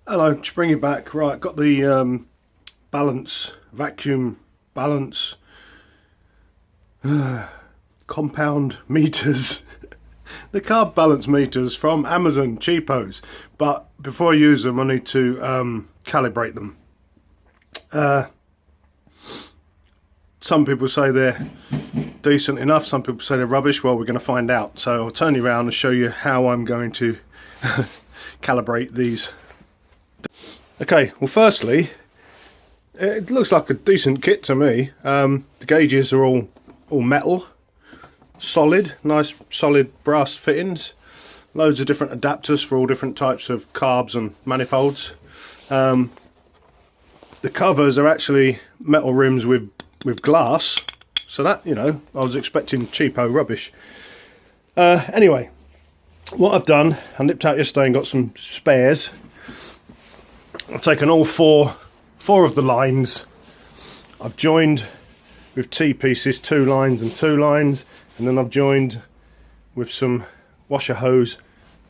Hello, to bring you back. Right, got the balance, vacuum balance, compound meters, the carb balance meters from Amazon, cheapos. But before I use them, I need to calibrate them. Some people say they're decent enough, some people say they're rubbish. Well, we're going to find out. So I'll turn you around and show you how I'm going to calibrate these. Okay, well, firstly, it looks like a decent kit to me. The gauges are all metal, solid, nice solid brass fittings, loads of different adapters for all different types of carbs and manifolds. The covers are actually metal rims with glass, so that, you know, I was expecting cheapo rubbish. Anyway, what I've done, I nipped out yesterday and got some spares. I've taken all four of the lines. I've joined with T-pieces, 2 lines and 2 lines, and then I've joined with some washer hose,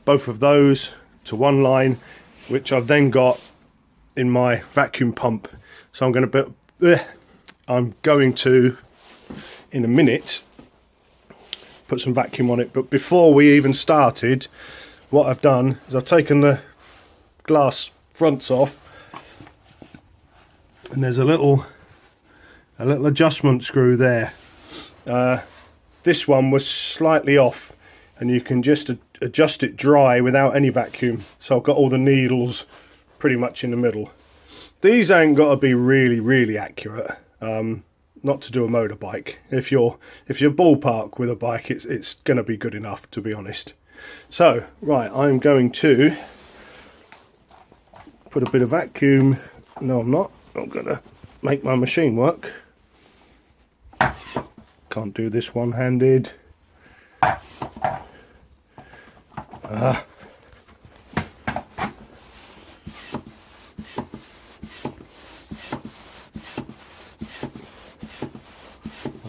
both of those to one line, which I've then got in my vacuum pump. So I'm going to in a minute put some vacuum on it. But before we even started, what I've done is I've taken the glass fronts off, and there's a little adjustment screw there. This one was slightly off, and you can just adjust it dry without any vacuum. So I've got all the needles pretty much in the middle. These ain't got to be really accurate, not to do a motorbike. If you're ballpark with a bike, it's going to be good enough, to be honest. So right, I'm going to put a bit of vacuum. No, I'm not. I'm gonna make my machine work. Can't do this one-handed. I'm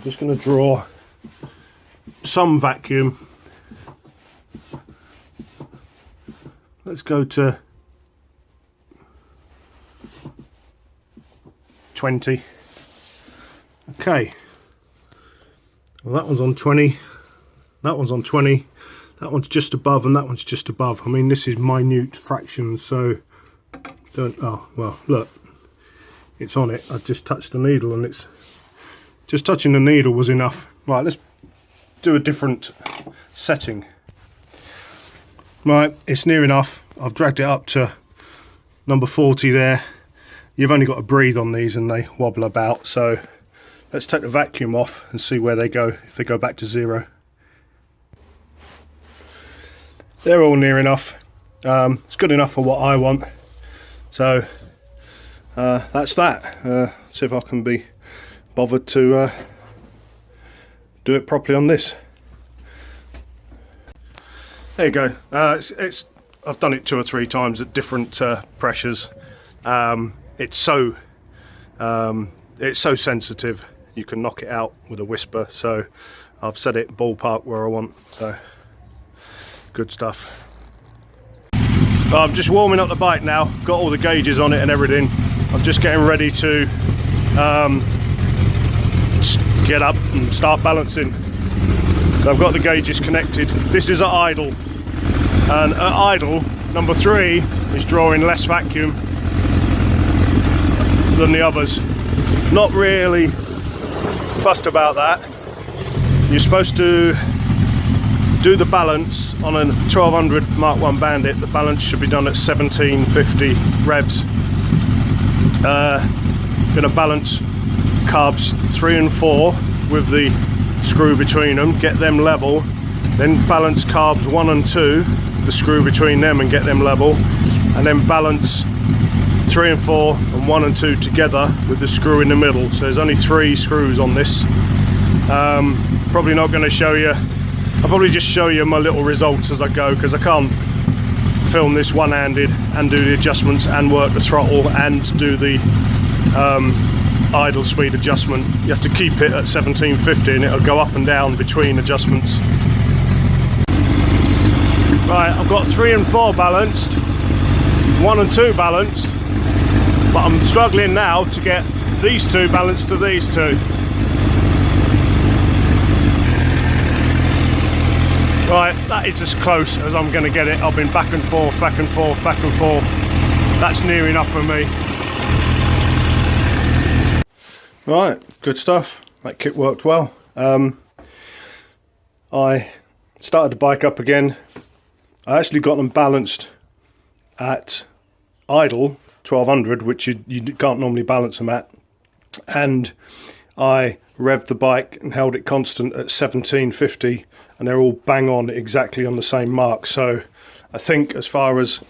just going to draw some vacuum. Let's go to 20. Okay, well, that one's on 20, that one's on 20, that one's just above, and that one's just above. I mean, this is minute fractions, so oh well, look, it's on it. I just touched the needle, and it's just touching the needle was enough. Right, let's do a different setting. Right, it's near enough. I've dragged it up to number 40 there. You've only got to breathe on these and they wobble about, so let's take the vacuum off and see where they go, if they go back to 0. They're all near enough. It's good enough for what I want. So that's that. See if I can be bothered to do it properly on this. There you go. I've done it 2 or 3 times at different pressures. It's so sensitive, you can knock it out with a whisper. So I've set it ballpark where I want. So good stuff. I'm just warming up the bike now. Got all the gauges on it and everything. I'm just getting ready to get up and start balancing. So I've got the gauges connected. This is at idle, and at idle, number 3 is drawing less vacuum than the others. Not really fussed about that. You're supposed to do the balance on a 1200 Mark 1 Bandit. The balance should be done at 1750 revs. Going to balance carbs 3 and 4 with the screw between them, get them level, then balance carbs 1 and 2, the screw between them, and get them level, and then balance 3 and 4 and 1 and 2 together with the screw in the middle. So there's only 3 screws on this. Probably not going to show you. I'll probably just show you my little results as I go, because I can't film this one-handed and do the adjustments and work the throttle and do the idle speed adjustment. You have to keep it at 1750 and it'll go up and down between adjustments. Right, I've got 3 and 4 balanced. 1 and 2 balanced, but I'm struggling now to get these two balanced to these two. Right, that is as close as I'm going to get it. I've been back and forth, back and forth, back and forth. That's near enough for me. Right, good stuff. That kit worked well. I started the bike up again. I actually got them balanced at idle 1200, which you can't normally balance them at, and I revved the bike and held it constant at 1750, and they're all bang on exactly on the same mark. So I think as far as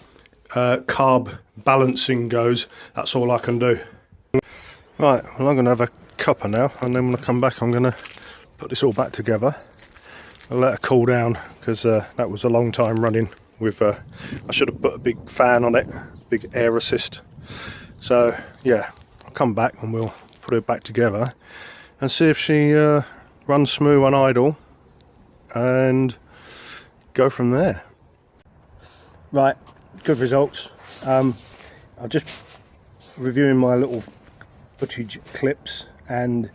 carb balancing goes, that's all I can do. Right, well, I'm going to have a cuppa now, and then when I come back I'm going to put this all back together. I'll let it cool down, because that was a long time running with I should have put a big fan on it, big air assist. So yeah, I'll come back and we'll put it back together and see if she runs smooth on idle and go from there. Right, good results. I'm just reviewing my little footage clips, and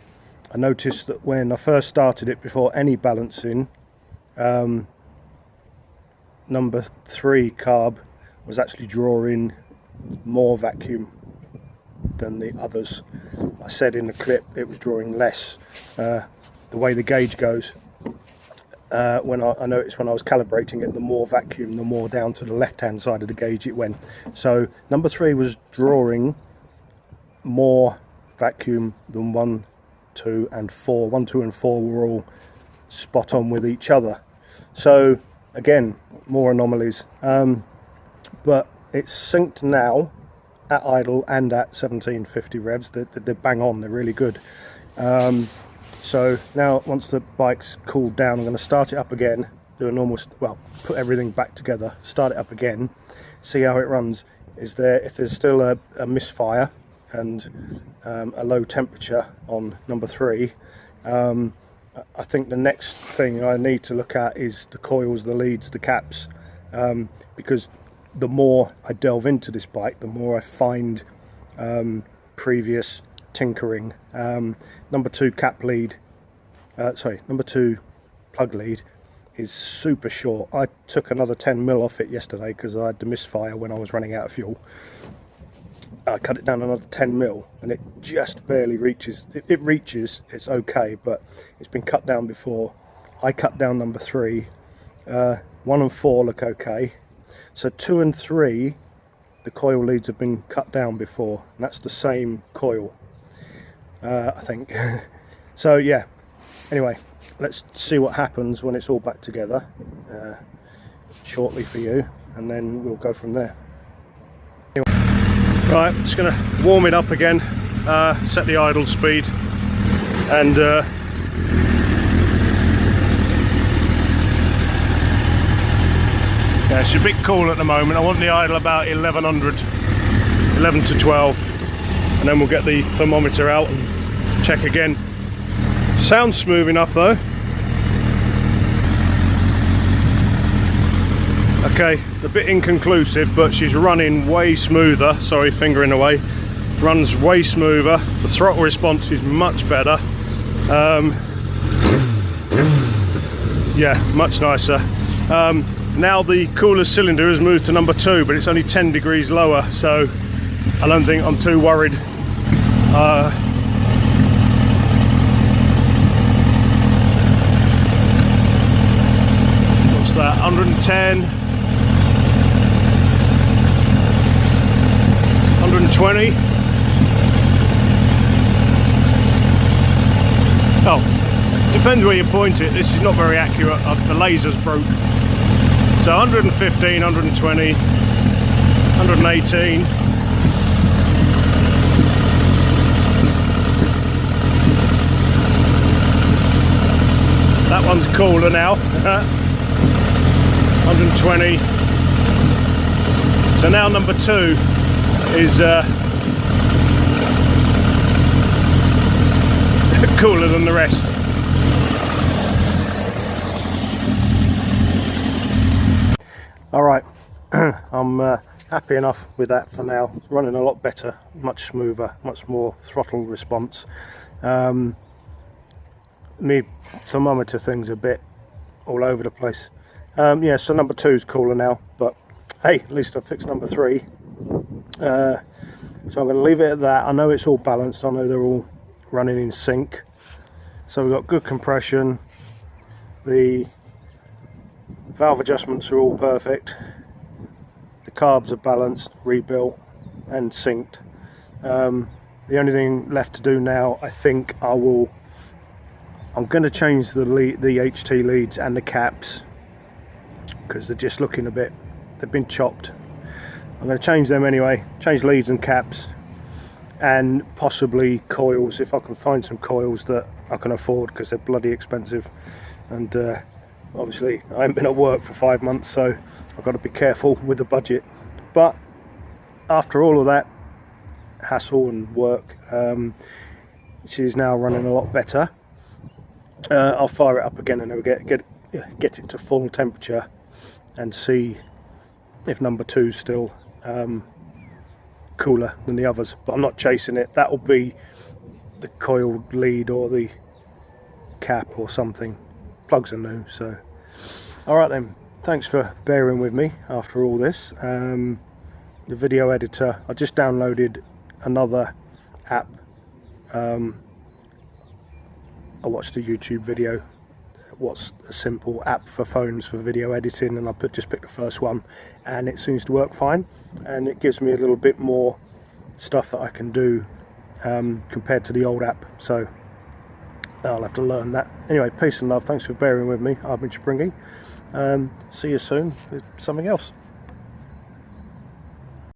I noticed that when I first started it, before any balancing, number 3 carb was actually drawing more vacuum than the others. I said in the clip it was drawing less. The way the gauge goes, when I noticed when I was calibrating it, the more vacuum, the more down to the left hand side of the gauge it went. So number 3 was drawing more vacuum than 1, 2 and 4. 1, 2 and 4 were all spot on with each other. So again, more anomalies, but it's synced now at idle and at 1750 revs. They're bang on, they're really good. So now once the bike's cooled down, I'm going to start it up again, do a normal, well, put everything back together, start it up again, see how it runs. If there's still a misfire and a low temperature on number 3, I think the next thing I need to look at is the coils, the leads, the caps, because the more I delve into this bike, the more I find previous tinkering. Number 2 cap lead, number 2 plug lead is super short. I took another 10mm off it yesterday because I had the misfire when I was running out of fuel. I cut it down another 10mm and it just barely reaches. It reaches, it's okay, but it's been cut down before. I cut down number 3. 1 and 4 look okay. So 2 and 3, the coil leads have been cut down before, and that's the same coil, I think. So yeah, anyway, let's see what happens when it's all back together shortly for you, and then we'll go from there. Right, just going to warm it up again, set the idle speed, and yeah, it's a bit cool at the moment. I want the idle about 1100, 11 to 12, and then we'll get the thermometer out and check again. Sounds smooth enough though. Okay, a bit inconclusive, but she's running way smoother. Sorry, fingering away. Runs way smoother. The throttle response is much better. Yeah, much nicer. Now the coolest cylinder has moved to number 2, but it's only 10 degrees lower, so I don't think I'm too worried. What's that? 110, 120. Oh, depends where you point it. This is not very accurate. The laser's broke. So 115, 120, 118. That one's cooler now. 120. So now number 2 is cooler than the rest. Alright, I'm happy enough with that for now. It's running a lot better, much smoother, much more throttle response. Me thermometer thing's a bit all over the place. Yeah, so number 2 is cooler now, but hey, at least I've fixed number 3. So I'm going to leave it at that. I know it's all balanced, I know they're all running in sync. So we've got good compression, the valve adjustments are all perfect, the carbs are balanced, rebuilt and synced. The only thing left to do now, I think I'm going to change the HT leads and the caps, because they're just looking a bit, they've been chopped. I'm going to change them anyway, change leads and caps, and possibly coils if I can find some coils that I can afford, because they're bloody expensive. And obviously I haven't been at work for 5 months, so I've got to be careful with the budget. But after all of that hassle and work, she's now running a lot better. I'll fire it up again and get it to full temperature and see if number 2's still cooler than the others, but I'm not chasing it. That'll be the coiled lead or the cap or something. Plugs are new, so alright then, thanks for bearing with me after all this. The video editor, I just downloaded another app. I watched a YouTube video, what's a simple app for phones for video editing, and I just picked the first one, and it seems to work fine, and it gives me a little bit more stuff that I can do compared to the old app, so I'll have to learn that. Anyway, peace and love, thanks for bearing with me. I've been Springy. See you soon with something else.